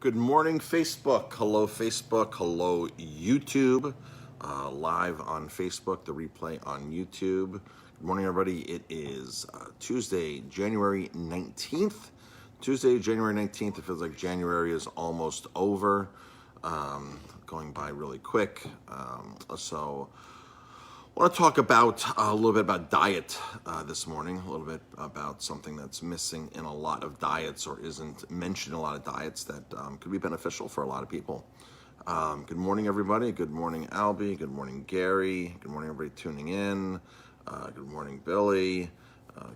Good morning, Facebook. Hello, Facebook. Hello, YouTube. Live on Facebook, the replay on YouTube. Good morning, everybody. It is Tuesday, January 19th. Tuesday, January 19th. It feels like January is almost over. Going by really quick. I want to talk about a little bit about diet this morning, a little bit about something that's missing in a lot of diets or isn't mentioned in a lot of diets that could be beneficial for a lot of people. Good morning, everybody. Good morning, Albie. Good morning, Gary. Good morning, everybody tuning in. Good morning, Billy.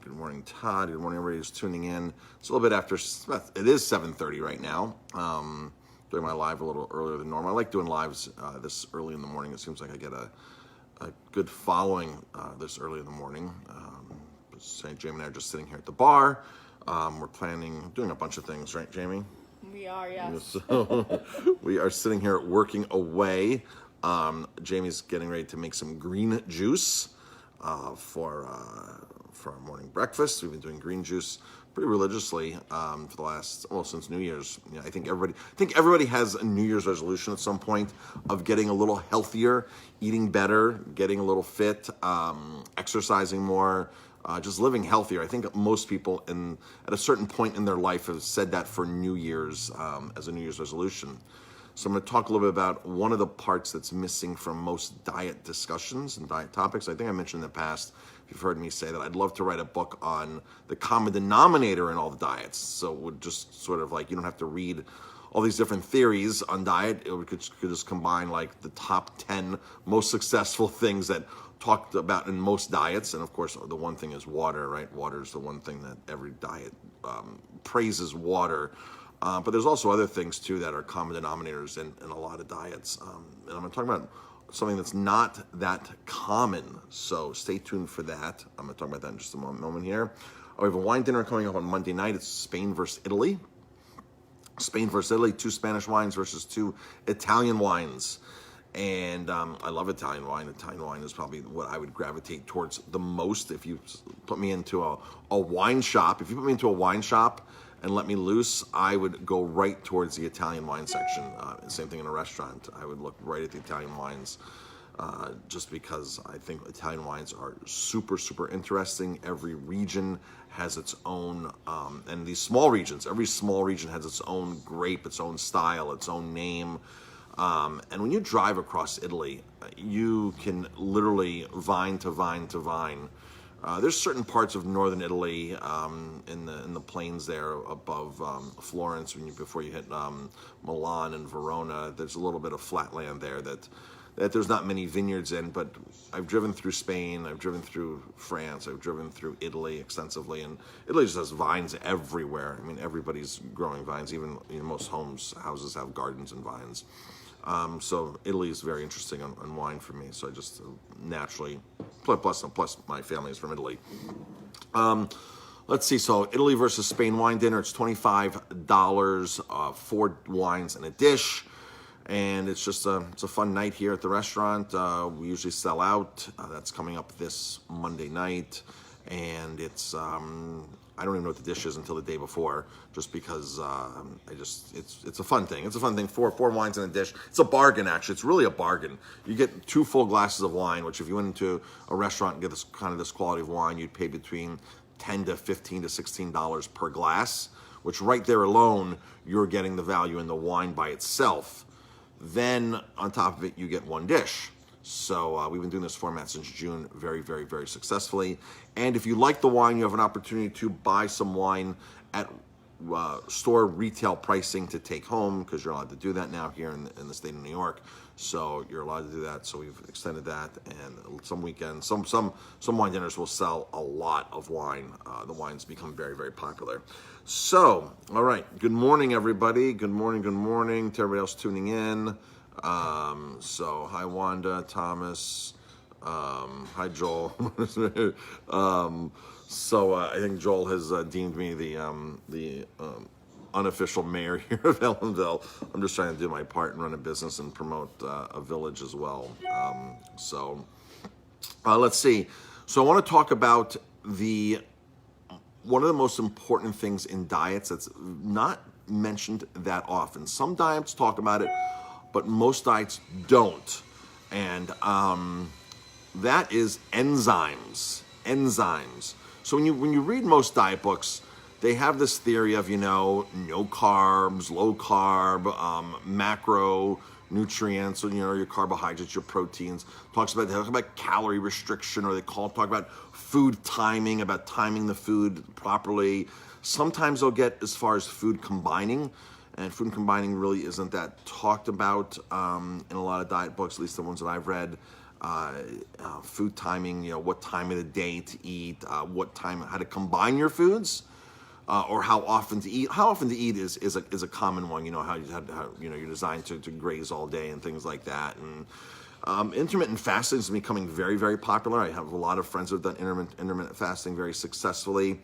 Good morning, Todd. Good morning, everybody who's tuning in. It's a little bit after, it is 7:30 right now. Doing my live a little earlier than normal. I like doing lives this early in the morning. It seems like I get a good following this early in the morning. Jamie and I are just sitting here at the bar. We're doing a bunch of things, right, Jamie? We are, yes. So we are sitting here working away. Jamie's getting ready to make some green juice for our morning breakfast. We've been doing green juice pretty religiously for the last, since New Year's. I think everybody has a New Year's resolution at some point of getting a little healthier, eating better, getting a little fit, exercising more, just living healthier. I think most people at a certain point in their life have said that for New Year's as a New Year's resolution. So I'm going to talk a little bit about one of the parts that's missing from most diet discussions and diet topics. I think I mentioned in the past, if you've heard me say that, I'd love to write a book on the common denominator in all the diets. So it would just sort of like, you don't have to read all these different theories on diet. It could just combine like the top 10 most successful things that talked about in most diets. And of course, the one thing is water, right? Water is the one thing that every diet praises water. But there's also other things too that are common denominators in a lot of diets. And I'm going to talk about something that's not that common. So stay tuned for that. I'm going to talk about that in just a moment here. We have a wine dinner coming up on Monday night. It's Spain versus Italy. Spain versus Italy, 2 Spanish wines versus 2 Italian wines. And I love Italian wine. Italian wine is probably what I would gravitate towards the most. If you put me into a wine shop, and let me loose, I would go right towards the Italian wine section. Same thing in a restaurant. I would look right at the Italian wines just because I think Italian wines are super, super interesting. Every region has its own, and these small regions, every small region has its own grape, its own style, its own name. And when you drive across Italy, you can literally vine to vine to vine. There's certain parts of northern Italy in the plains there above Florence before you hit Milan and Verona. There's a little bit of flat land there that there's not many vineyards in, but I've driven through Spain, I've driven through France, I've driven through Italy extensively, and Italy just has vines everywhere. I mean, everybody's growing vines. Even most houses have gardens and vines. So Italy is very interesting on wine for me. So I just naturally, plus my family is from Italy. Let's see. So Italy versus Spain wine dinner. It's $25, 4 wines and a dish. And it's just it's a fun night here at the restaurant. We usually sell out. That's coming up this Monday night. And it's, I don't even know what the dish is until the day before, just because it's a fun thing. It's a fun thing. 4 wines in a dish. It's a bargain, actually. It's really a bargain. You get 2 full glasses of wine, which if you went into a restaurant and get this quality of wine, you'd pay between $10 to $15 to $16 per glass, which right there alone, you're getting the value in the wine by itself. Then on top of it, you get 1 dish. So we've been doing this format since June very, very, very successfully. And if you like the wine, you have an opportunity to buy some wine at store retail pricing to take home, because you're allowed to do that now here in the state of New York. So you're allowed to do that. So we've extended that. And some weekends, some wine dinners will sell a lot of wine. The wines become very, very popular. So, all right. Good morning, everybody. Good morning to everybody else tuning in. So hi Wanda, Thomas, hi Joel. I think Joel has deemed me the unofficial mayor here of Ellenville. I'm just trying to do my part and run a business and promote a village as well. Let's see. So I want to talk about one of the most important things in diets that's not mentioned that often. Some diets talk about it, but most diets don't. And that is enzymes. Enzymes. So when you read most diet books, they have this theory of, no carbs, low carb, macronutrients, or, your carbohydrates, your proteins. They talk about calorie restriction, or they talk about food timing, about timing the food properly. Sometimes they'll get as far as food combining, and food combining really isn't that talked about in a lot of diet books, at least the ones that I've read. Food timing, what time of the day to eat, how to combine your foods. Or how often to eat. How often to eat is a common one. How you're designed to graze all day and things like that. And intermittent fasting is becoming very, very popular. I have a lot of friends who have done intermittent fasting very successfully.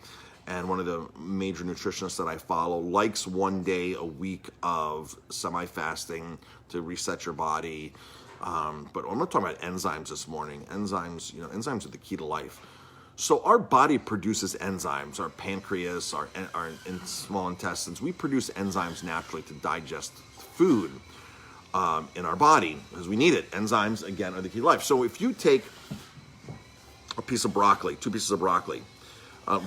And one of the major nutritionists that I follow likes 1 day a week of semi-fasting to reset your body. But I'm going to talk about enzymes this morning. Enzymes are the key to life. So our body produces enzymes. Our pancreas, our small intestines, we produce enzymes naturally to digest food in our body because we need it. Enzymes, again, are the key to life. So if you take a piece of broccoli, 2 pieces of broccoli,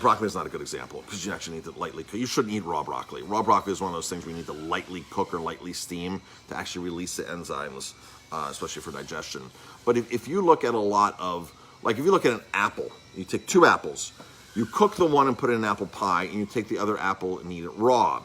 broccoli is not a good example because you actually need to lightly cook. You shouldn't eat raw broccoli. Raw broccoli is one of those things where you need to lightly cook or lightly steam to actually release the enzymes, especially for digestion. But if you look at a lot of, if you look at an apple, you take 2 apples, you cook the one and put it in an apple pie, and you take the other apple and eat it raw.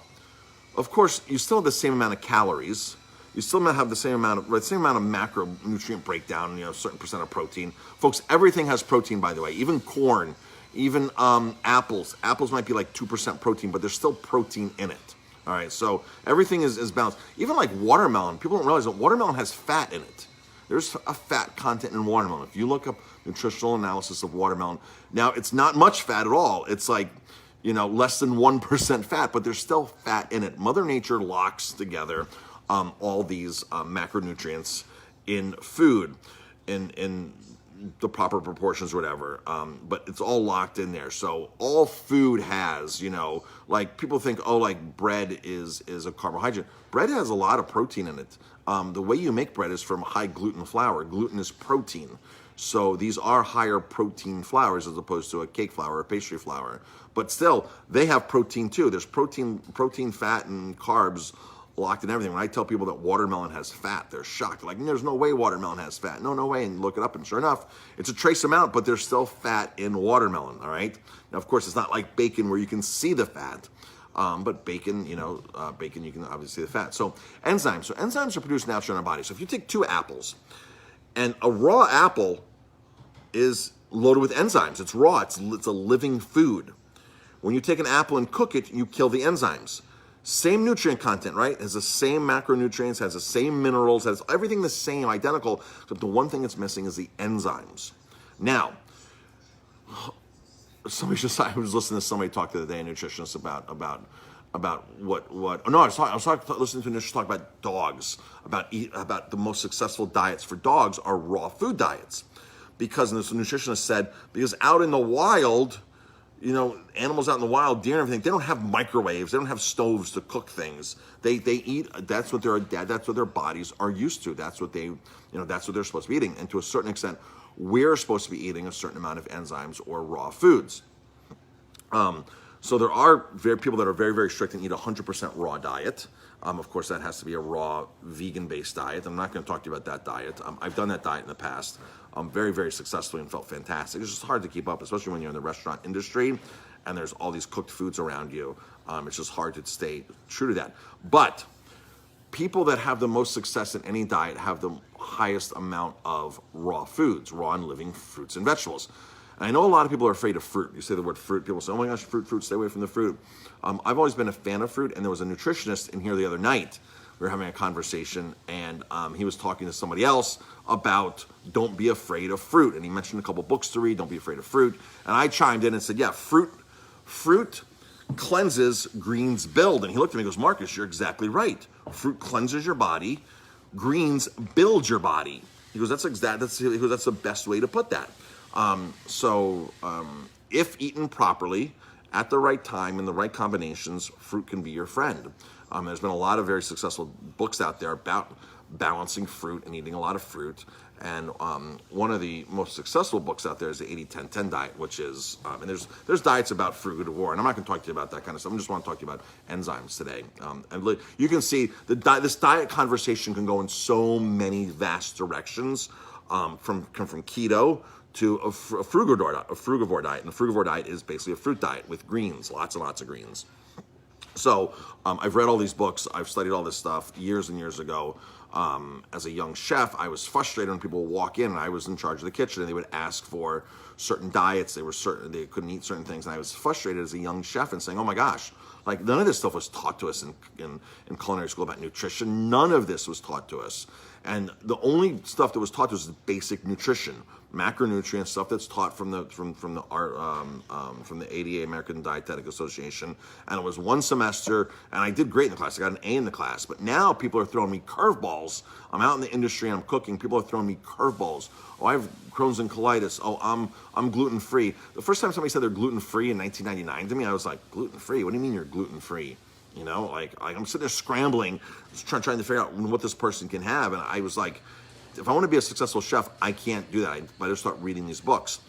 Of course, you still have the same amount of calories. You still have the same amount of macronutrient breakdown, a certain percent of protein. Folks, everything has protein, by the way, even corn, even apples. Apples might be like 2% protein, but there's still protein in it. All right, so everything is balanced. Even like watermelon, people don't realize that watermelon has fat in it. There's a fat content in watermelon. If you look up nutritional analysis of watermelon, now it's not much fat at all. It's like, less than 1% fat, but there's still fat in it. Mother Nature locks together all these macronutrients in food in the proper proportions or whatever, but it's all locked in there. So all food has, people think, bread is a carbohydrate. Bread has a lot of protein in it. The way you make bread is from high gluten flour. Gluten is protein. So these are higher protein flours as opposed to a cake flour or a pastry flour. But still, they have protein too. There's protein, fat, and carbs locked in everything. When I tell people that watermelon has fat, they're shocked. They're like, there's no way watermelon has fat. No way. And look it up, and sure enough, it's a trace amount, but there's still fat in watermelon, all right? Now, of course, it's not like bacon where you can see the fat. But bacon, you can obviously see the fat. So enzymes are produced naturally in our body. So if you take 2 apples, and a raw apple is loaded with enzymes. It's raw. It's a living food. When you take an apple and cook it, you kill the enzymes. Same nutrient content, right? It has the same macronutrients, has the same minerals, has everything the same, identical, except the one thing it's missing is the enzymes. Now, I was listening to somebody talk the other day, a nutritionist, about listening to a nutritionist talk about dogs, about the most successful diets for dogs are raw food diets. Because, and this nutritionist said, because out in the wild, animals out in the wild, deer and everything, they don't have microwaves, they don't have stoves to cook things. They eat, that's what their bodies are used to. That's what that's what they're supposed to be eating. And to a certain extent, we're supposed to be eating a certain amount of enzymes or raw foods. So there are people that are very, very strict and eat 100% raw diet. Of course, that has to be a raw, vegan-based diet. I'm not going to talk to you about that diet. I've done that diet in the past very, very successfully and felt fantastic. It's just hard to keep up, especially when you're in the restaurant industry and there's all these cooked foods around you. It's just hard to stay true to that. But people that have the most success in any diet have the highest amount of raw foods, raw and living fruits and vegetables. And I know a lot of people are afraid of fruit. You say the word fruit, people say, oh my gosh, fruit, stay away from the fruit. I've always been a fan of fruit, and there was a nutritionist in here the other night. We were having a conversation, and he was talking to somebody else about don't be afraid of fruit. And he mentioned a couple books to read, don't be afraid of fruit. And I chimed in and said, yeah, fruit cleanses, greens build. And he looked at me and goes, Marcus, you're exactly right. Fruit cleanses your body, greens build your body. He goes, that's the best way to put that. If eaten properly, at the right time, in the right combinations, fruit can be your friend. There's been a lot of very successful books out there about balancing fruit and eating a lot of fruit. And one of the most successful books out there is the 80-10-10 diet, which is, and there's diets about frugivore, and I'm not going to talk to you about that kind of stuff. I just want to talk to you about enzymes today. And you can see this diet conversation can go in so many vast directions, from keto to a frugivore diet. And the frugivore diet is basically a fruit diet with greens, lots and lots of greens. So I've read all these books. I've studied all this stuff years and years ago. As a young chef, I was frustrated when people would walk in and I was in charge of the kitchen and they would ask for certain diets. They couldn't eat certain things. And I was frustrated as a young chef and saying, oh my gosh, like none of this stuff was taught to us in culinary school about nutrition. None of this was taught to us. And the only stuff that was taught to us is basic nutrition, macronutrient stuff that's taught from the ADA, American Dietetic Association. And it was one semester, and I did great in the class. I got an A in the class. But now people are throwing me curveballs. I'm out in the industry and I'm cooking. People are throwing me curveballs. Oh, I have Crohn's and colitis. Oh, I'm gluten-free. The first time somebody said they're gluten-free in 1999 to me, I was like, gluten-free? What do you mean you're gluten-free? You know, like I'm sitting there scrambling, trying to figure out what this person can have. And I was like, if I want to be a successful chef, I can't do that. I better start reading these books.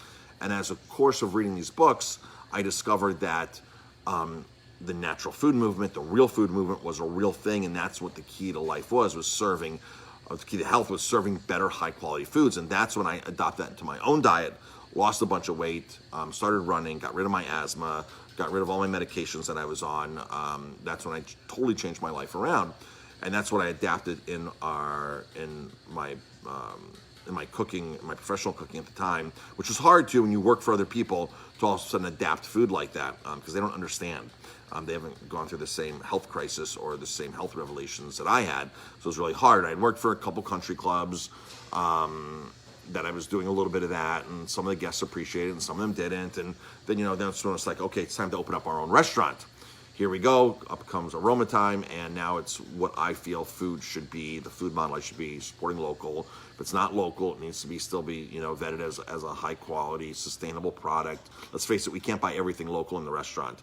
And as a course of reading these books, I discovered that the natural food movement, the real food movement was a real thing. And that's what the key to life was serving, the key to health was serving better, high quality foods. And that's when I adopted that into my own diet, lost a bunch of weight, started running, got rid of my asthma, got rid of all my medications that I was on. That's when I totally changed my life around. And that's what I adapted in my cooking, my professional cooking at the time, which was hard too when you work for other people to all of a sudden adapt food like that, because they don't understand. They haven't gone through the same health crisis or the same health revelations that I had. So it was really hard. I'd worked for a couple country clubs, that I was doing a little bit of that, and some of the guests appreciated it and some of them didn't. And then, that's when it's like, okay, it's time to open up our own restaurant. Here we go, up comes aroma time, and now it's what I feel food should be, the food model I should be, supporting local. If it's not local, it needs to still be vetted as a high quality, sustainable product. Let's face it, we can't buy everything local in the restaurant.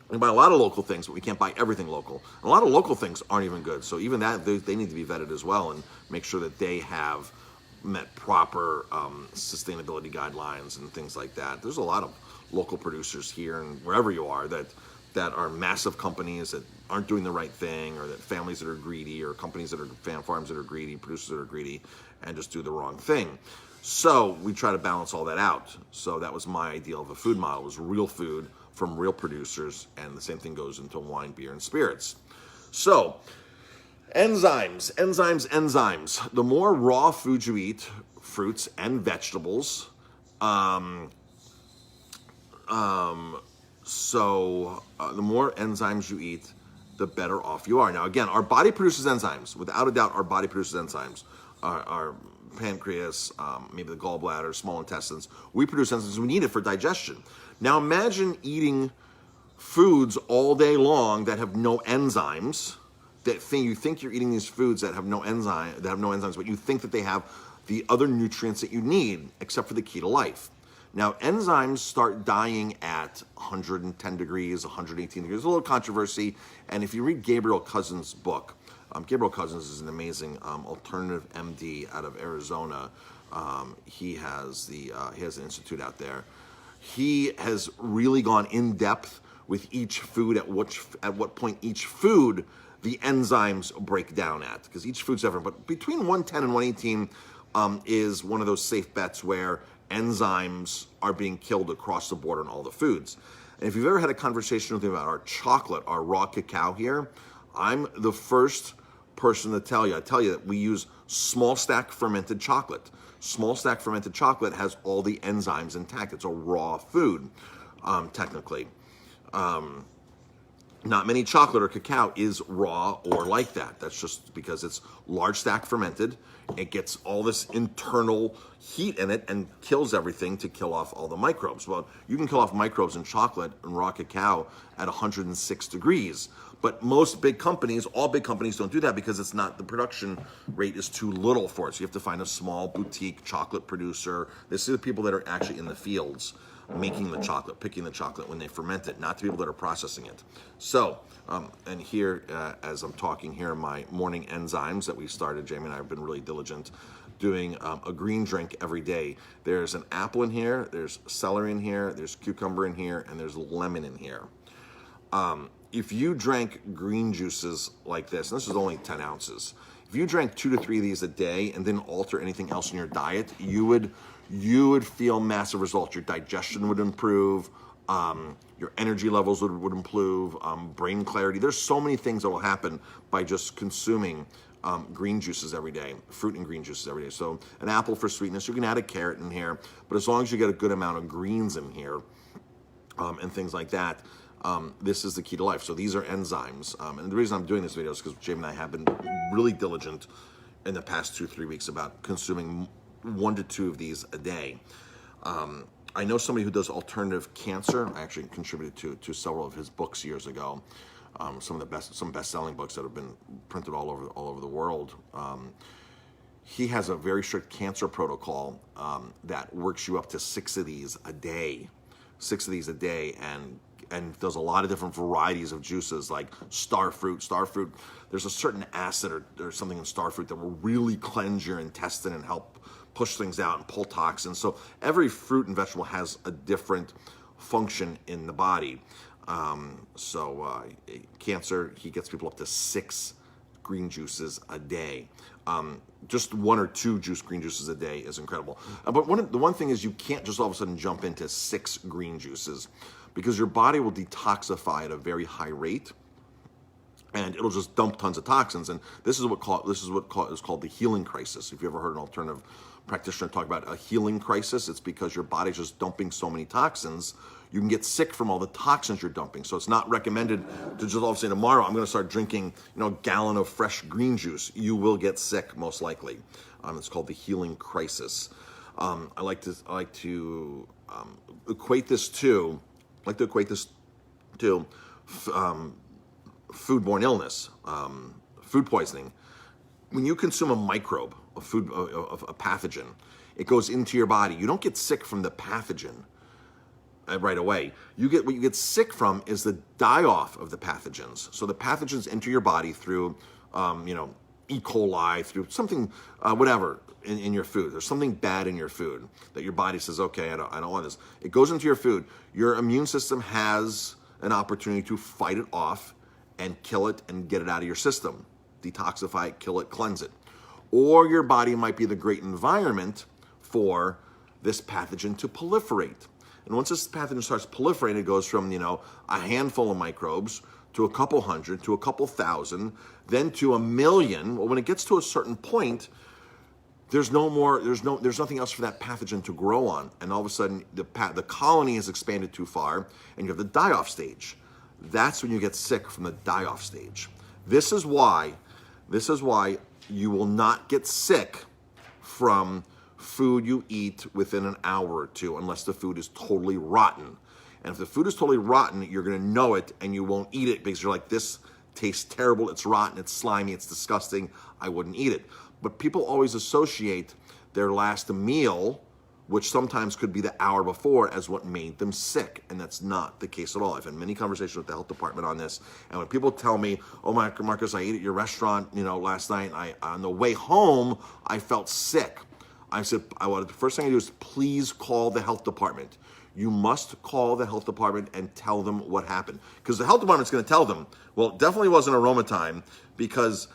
We can buy a lot of local things, but we can't buy everything local. A lot of local things aren't even good, so even that, they need to be vetted as well and make sure that they have met proper sustainability guidelines and things like that. There's a lot of local producers here and wherever you are that are massive companies that aren't doing the right thing, or that families that are greedy, or companies that are farms that are greedy, producers that are greedy, and just do the wrong thing. So we try to balance all that out. So that was my ideal of a food model, was real food from real producers, and the same thing goes into wine, beer, and spirits. So enzymes. The more raw food you eat, fruits and vegetables, the more enzymes you eat, the better off you are. Now, again, our body produces enzymes. Without a doubt, our body produces enzymes. Our pancreas, maybe the gallbladder, small intestines, we produce enzymes. We need it for digestion. Now, imagine eating foods all day long that have no enzymes. You think you're eating these foods that have no enzymes, but you think that they have the other nutrients that you need, except for the key to life. Now, enzymes start dying at 110 degrees, 118 degrees. There's a little controversy, and if you read Gabriel Cousens' book, Gabriel Cousens is an amazing alternative MD out of Arizona. He has an institute out there. He has really gone in depth with each food, at what point each food the enzymes break down at, because each food's different. But between 110 and 118 is one of those safe bets where enzymes are being killed across the board on all the foods. And if you've ever had a conversation with me about our chocolate, our raw cacao here, I'm the first person to tell you that we use small stack fermented chocolate. Small stack fermented chocolate has all the enzymes intact. It's a raw food, technically. Not many chocolate or cacao is raw or like that. That's just because it's large stack fermented. It gets all this internal heat in it and kills everything to kill off all the microbes. Well, you can kill off microbes in chocolate and raw cacao at 106 degrees. But most big companies, all big companies don't do that because it's not, the production rate is too little for it. So you have to find a small boutique chocolate producer. This is the people that are actually in the fields. making the chocolate, picking the chocolate when they ferment it, not the people that are processing it. So, and here, as I'm talking here, my morning enzymes that we started, Jamie and I have been really diligent doing a green drink every day. There's an apple in here, there's celery in here, there's cucumber in here, and there's lemon in here. If you drank green juices like this, and this is only 10 ounces, if you drank 2 to 3 of these a day and didn't alter anything else in your diet, you would feel massive results. Your digestion would improve, your energy levels would improve, brain clarity. There's so many things that will happen by just consuming green juices every day, fruit and green juices every day. So an apple for sweetness, you can add a carrot in here, but as long as you get a good amount of greens in here and things like that, this is the key to life. So these are enzymes. And the reason I'm doing this video is because Jamie and I have been really diligent in the past 2-3 weeks about consuming 1 to 2 of these a day. I know somebody who does alternative cancer. I actually contributed to several of his books years ago. Some best-selling books that have been printed all over the world. He has a very strict cancer protocol that works you up to 6 of these a day. 6 of these a day, and does a lot of different varieties of juices like star fruit. There's a certain acid or something in star fruit that will really cleanse your intestine and help push things out and pull toxins. So every fruit and vegetable has a different function in the body. Cancer, he gets people up to 6 green juices a day. Just 1 or 2 green juices a day is incredible. But the one thing is you can't just all of a sudden jump into 6 green juices, because your body will detoxify at a very high rate, and it'll just dump tons of toxins. And this is what is called the healing crisis. If you ever heard an alternative practitioner talk about a healing crisis, it's because your body's just dumping so many toxins. You can get sick from all the toxins you're dumping. So it's not recommended to just all of a sudden tomorrow I'm going to start drinking a gallon of fresh green juice. You will get sick most likely. It's called the healing crisis. I like to equate this to foodborne illness, food poisoning. When you consume a microbe, a pathogen, it goes into your body. You don't get sick from the pathogen right away. What you get sick from is the die-off of the pathogens. So the pathogens enter your body through, E. coli, through something, whatever, in your food. There's something bad in your food that your body says, okay, I don't want this. It goes into your food. Your immune system has an opportunity to fight it off and kill it and get it out of your system. Detoxify it, kill it, cleanse it. Or your body might be the great environment for this pathogen to proliferate. And once this pathogen starts proliferating, it goes from, a handful of microbes to a couple hundred, to a couple thousand, then to 1 million. Well, when it gets to a certain point, there's nothing else for that pathogen to grow on. And all of a sudden, the colony has expanded too far, and you have the die-off stage. That's when you get sick from the die-off stage. This is why you will not get sick from food you eat within an hour or 2 unless the food is totally rotten. And if the food is totally rotten, you're going to know it and you won't eat it because you're like, this tastes terrible, it's rotten, it's slimy, it's disgusting, I wouldn't eat it. But people always associate their last meal, which sometimes could be the hour before, as what made them sick. And that's not the case at all. I've had many conversations with the health department on this. And when people tell me, oh, Marcus, I ate at your restaurant, last night, on the way home, I felt sick. I said, the first thing I do is please call the health department. You must call the health department and tell them what happened. Because the health department's going to tell them, well, it definitely wasn't aroma time because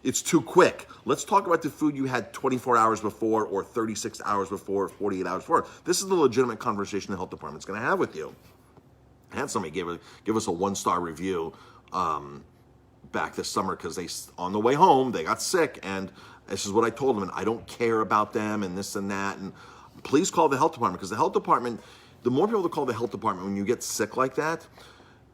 it's too quick. Let's talk about the food you had 24 hours before or 36 hours before or 48 hours before. This is the legitimate conversation the health department's going to have with you. I had somebody give us a 1-star review back this summer because on the way home, they got sick, and this is what I told them, and I don't care about them and this and that, and please call the health department, because the health department, the more people that call the health department when you get sick like that,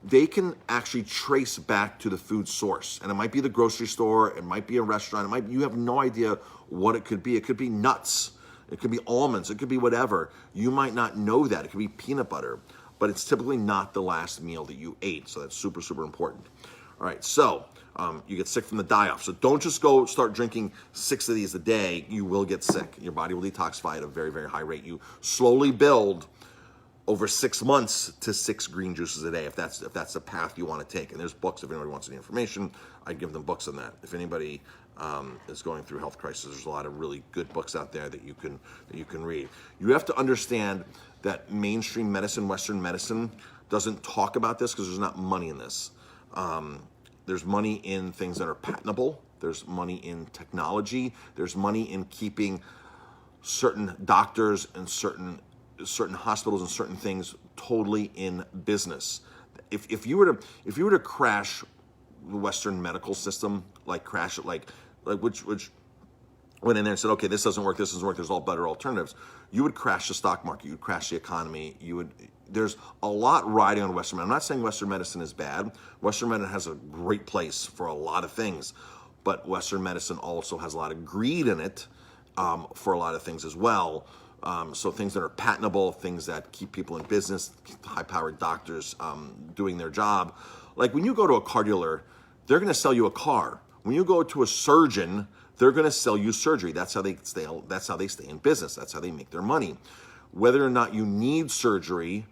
they can actually trace back to the food source. And it might be the grocery store, it might be a restaurant, you have no idea what it could be. It could be nuts, it could be almonds, it could be whatever. You might not know that. It could be peanut butter, but it's typically not the last meal that you ate. So that's super, super important. All right, so you get sick from the die-off. So don't just go start drinking 6 of these a day. You will get sick. Your body will detoxify at a very, very high rate. You slowly build over 6 months to 6 green juices a day, if that's the path you want to take. And there's books, if anybody wants any information, I'd give them books on that. If anybody is going through health crisis, there's a lot of really good books out there that you can read. You have to understand that mainstream medicine, Western medicine, doesn't talk about this because there's not money in this. There's money in things that are patentable. There's money in technology. There's money in keeping certain doctors and certain hospitals and certain things totally in business. If you were to crash the Western medical system, like crash it, like which went in there and said, okay, this doesn't work, there's all better alternatives, you would crash the stock market, you would crash the economy, there's a lot riding on Western medicine. I'm not saying Western medicine is bad. Western medicine has a great place for a lot of things, but Western medicine also has a lot of greed in it for a lot of things as well. So things that are patentable, things that keep people in business, high-powered doctors doing their job. Like when you go to a car dealer, they're going to sell you a car. When you go to a surgeon, they're going to sell you surgery. That's how they stay in business. That's how they make their money. Whether or not you need surgery,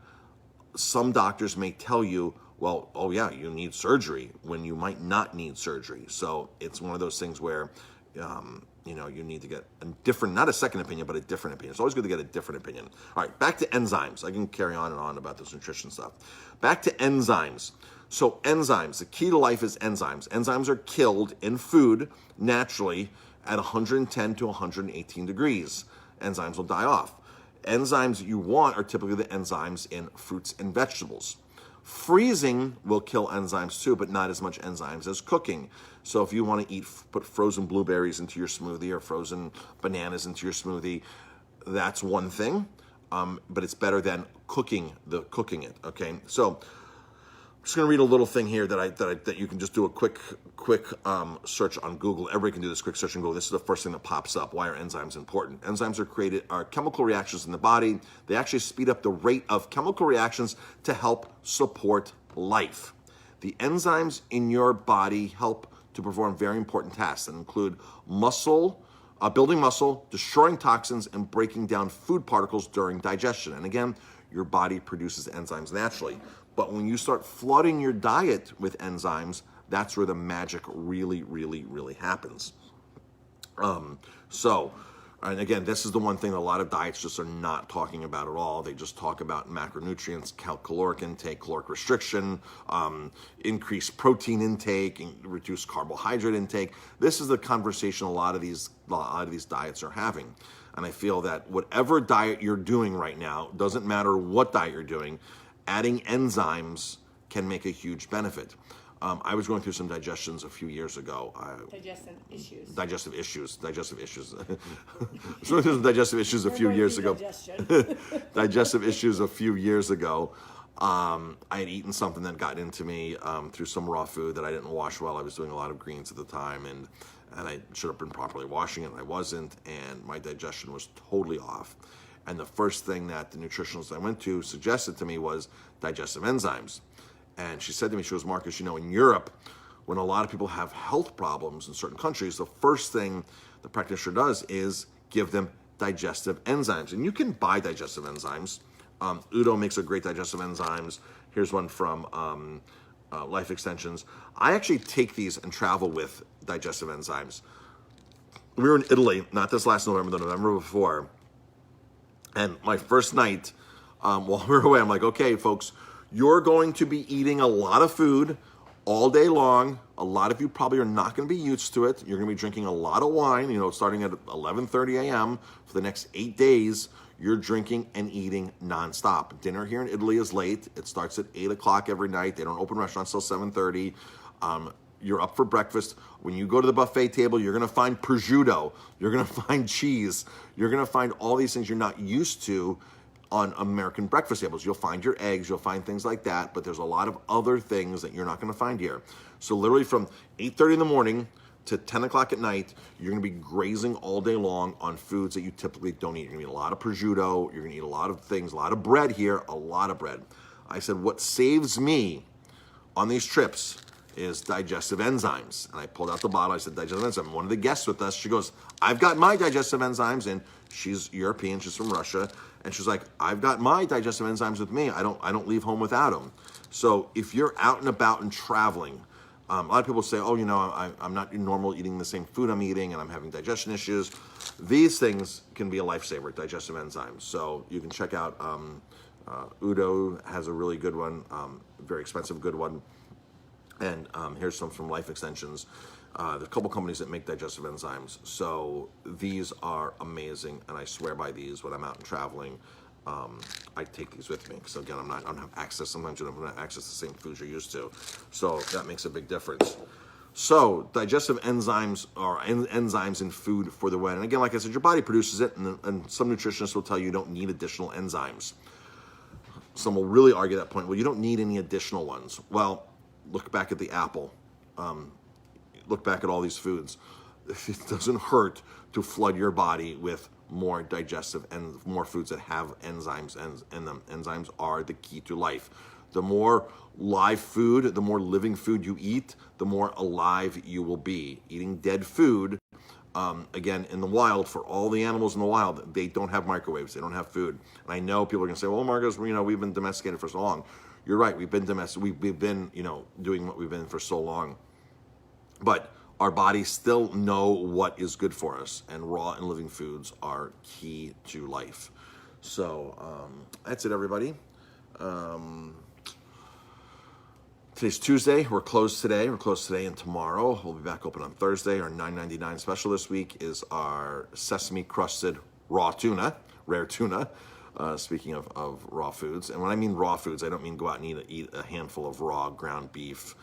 some doctors may tell you, well, oh yeah, you need surgery, when you might not need surgery. So it's one of those things where you need to get a different, not a second opinion, but a different opinion. It's always good to get a different opinion. All right, back to enzymes. I can carry on and on about this nutrition stuff. Back to enzymes. So enzymes, the key to life is enzymes. Enzymes are killed in food naturally at 110 to 118 degrees. Enzymes will die off. Enzymes you want are typically the enzymes in fruits and vegetables. Freezing will kill enzymes too, but not as much enzymes as cooking. So if you want to put frozen blueberries into your smoothie or frozen bananas into your smoothie, that's one thing, but it's better than cooking it. Okay, so I'm just going to read a little thing here that you can just do a quick search on Google. Everybody can do this quick search on Google. This is the first thing that pops up. Why are enzymes important? Enzymes are chemical reactions in the body. They actually speed up the rate of chemical reactions to help support life. The enzymes in your body help to perform very important tasks that include building muscle, destroying toxins, and breaking down food particles during digestion. And again, your body produces enzymes naturally. But when you start flooding your diet with enzymes, that's where the magic really, really, really happens. And again, this is the one thing that a lot of diets just are not talking about at all. They just talk about macronutrients, caloric intake, caloric restriction, increased protein intake, and reduced carbohydrate intake. This is the conversation a lot of these diets are having. And I feel that whatever diet you're doing right now, doesn't matter what diet you're doing, adding enzymes can make a huge benefit. I was going through some digestions a few years ago. Digestive issues. I was going through some digestive issues a few years ago. Digestive issues a few years ago. I had eaten something that got into me through some raw food that I didn't wash well. I was doing a lot of greens at the time, and I should have been properly washing it, and I wasn't, and my digestion was totally off. And the first thing that the nutritionist I went to suggested to me was digestive enzymes. And she said to me, she goes, Marcus, in Europe, when a lot of people have health problems in certain countries, the first thing the practitioner does is give them digestive enzymes. And you can buy digestive enzymes. Udo makes a great digestive enzymes. Here's one from Life Extensions. I actually take these and travel with digestive enzymes. We were in Italy, not this last November, the November before. And my first night, while we were away, I'm like, okay, folks, you're going to be eating a lot of food all day long. A lot of you probably are not going to be used to it. You're going to be drinking a lot of wine, starting at 11:30 a.m. for the next 8 days. You're drinking and eating nonstop. Dinner here in Italy is late. It starts at 8 o'clock every night. They don't open restaurants till 7:30. You're up for breakfast. When you go to the buffet table, you're going to find prosciutto. You're going to find cheese. You're going to find all these things you're not used to on American breakfast tables. You'll find your eggs, you'll find things like that, but there's a lot of other things that you're not going to find here. So literally from 8:30 in the morning to 10 o'clock at night, you're going to be grazing all day long on foods that you typically don't eat. You're going to eat a lot of prosciutto, you're going to eat a lot of things, a lot of bread here, a lot of bread. I said, what saves me on these trips is digestive enzymes. And I pulled out the bottle. I said, digestive enzymes. One of the guests with us, she goes, I've got my digestive enzymes. And she's European. She's from Russia. And she's like, I've got my digestive enzymes with me. I don't leave home without them. So if you're out and about and traveling, a lot of people say, oh, I'm not normal eating the same food I'm eating and I'm having digestion issues. These things can be a lifesaver, digestive enzymes. So you can check out Udo has a really good one, very expensive good one. And here's some from Life Extensions. There's a couple companies that make digestive enzymes. So these are amazing, and I swear by these when I'm out and traveling. I take these with me because again, I don't have access. Sometimes you don't have access to the same foods you're used to, so that makes a big difference. So digestive enzymes are enzymes in food for the way. And again, like I said, your body produces it, and some nutritionists will tell you don't need additional enzymes. Some will really argue that point. Well, you don't need any additional ones. Well, look back at the apple. Look back at all these foods. It doesn't hurt to flood your body with more digestive and more foods that have enzymes in them. Enzymes are the key to life. The more live food, the more living food you eat, the more alive you will be. Eating dead food, again, in the wild, for all the animals in the wild, they don't have microwaves. They don't have food. And I know people are going to say, well, Marcos, we've been domesticated for so long. You're right. We've been domesticated. We've been, doing what we've been for so long. But our bodies still know what is good for us, and raw and living foods are key to life. So that's it, everybody. Today's Tuesday. We're closed today. We're closed today and tomorrow. We'll be back open on Thursday. Our $9.99 special this week is our sesame-crusted raw tuna, rare tuna. Speaking of raw foods. And when I mean raw foods, I don't mean go out and eat a handful of raw ground beef.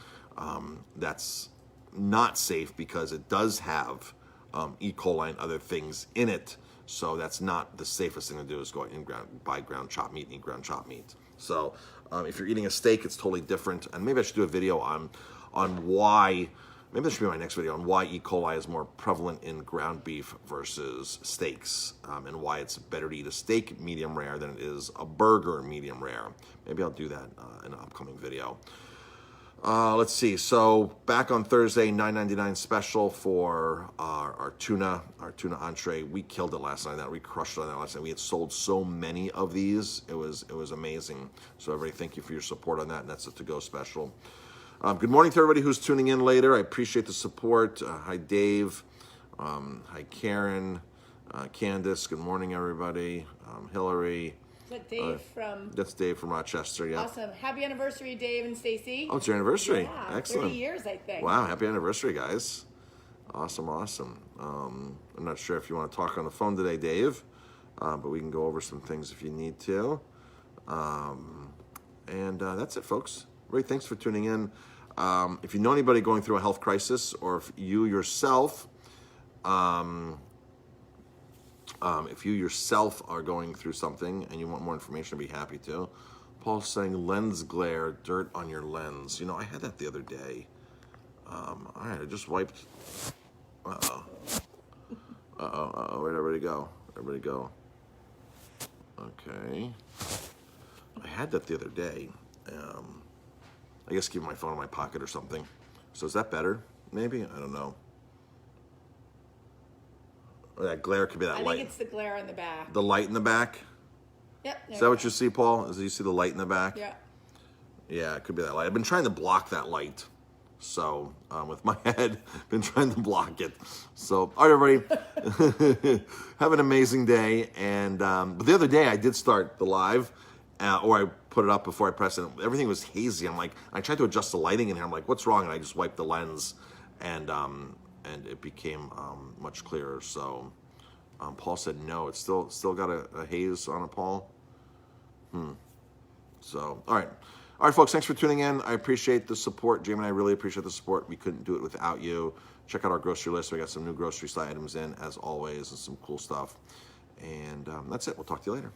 That's not safe because it does have E. coli and other things in it. So that's not the safest thing to do, is go out and buy ground chopped meat and eat ground chopped meat. So if you're eating a steak, it's totally different. And maybe I should do a video on why, maybe this should be my next video, on why E. coli is more prevalent in ground beef versus steaks, and why it's better to eat a steak medium rare than it is a burger medium rare. Maybe I'll do that in an upcoming video. Let's see. So back on Thursday, $9.99 special for our tuna entree. We killed it last night. We crushed it on that last night. We had sold so many of these. It was amazing. So everybody, thank you for your support on that. And that's a to-go special. Good morning to everybody who's tuning in later. I appreciate the support. Hi, Dave. Hi, Karen. Candace. Good morning, everybody. Hillary. Is that Dave from... That's Dave from Rochester, yeah. Awesome. Happy anniversary, Dave and Stacy. Oh, it's your anniversary. Yeah, Excellent. 30 years, I think. Wow, happy anniversary, guys. Awesome. I'm not sure if you want to talk on the phone today, Dave, but we can go over some things if you need to. And that's it, folks. Ray, thanks for tuning in. If you know anybody going through a health crisis, or if you yourself... if you yourself are going through something and you want more information, I'd be happy to. Paul's saying lens glare, dirt on your lens. I had that the other day. All right, I just wiped. Where'd everybody go? Okay. I had that the other day. I guess keep my phone in my pocket or something. So is that better? Maybe? I don't know. Or that glare could be that light. I think it's the glare in the back. The light in the back? Yep. Is that what you see, Paul? Do you see the light in the back? Yeah. Yeah, it could be that light. I've been trying to block that light. So, with my head, been trying to block it. So, all right, everybody. Have an amazing day. And but the other day, I did start the live, or I put it up before I pressed it. Everything was hazy. I'm like, I tried to adjust the lighting in here. I'm like, what's wrong? And I just wiped the lens, and it became much clearer. So Paul said no. It's still got a haze on it, Paul. So all right, folks. Thanks for tuning in. I appreciate the support. Jamie and I really appreciate the support. We couldn't do it without you. Check out our grocery list. We got some new grocery items in, as always, and some cool stuff. And that's it. We'll talk to you later.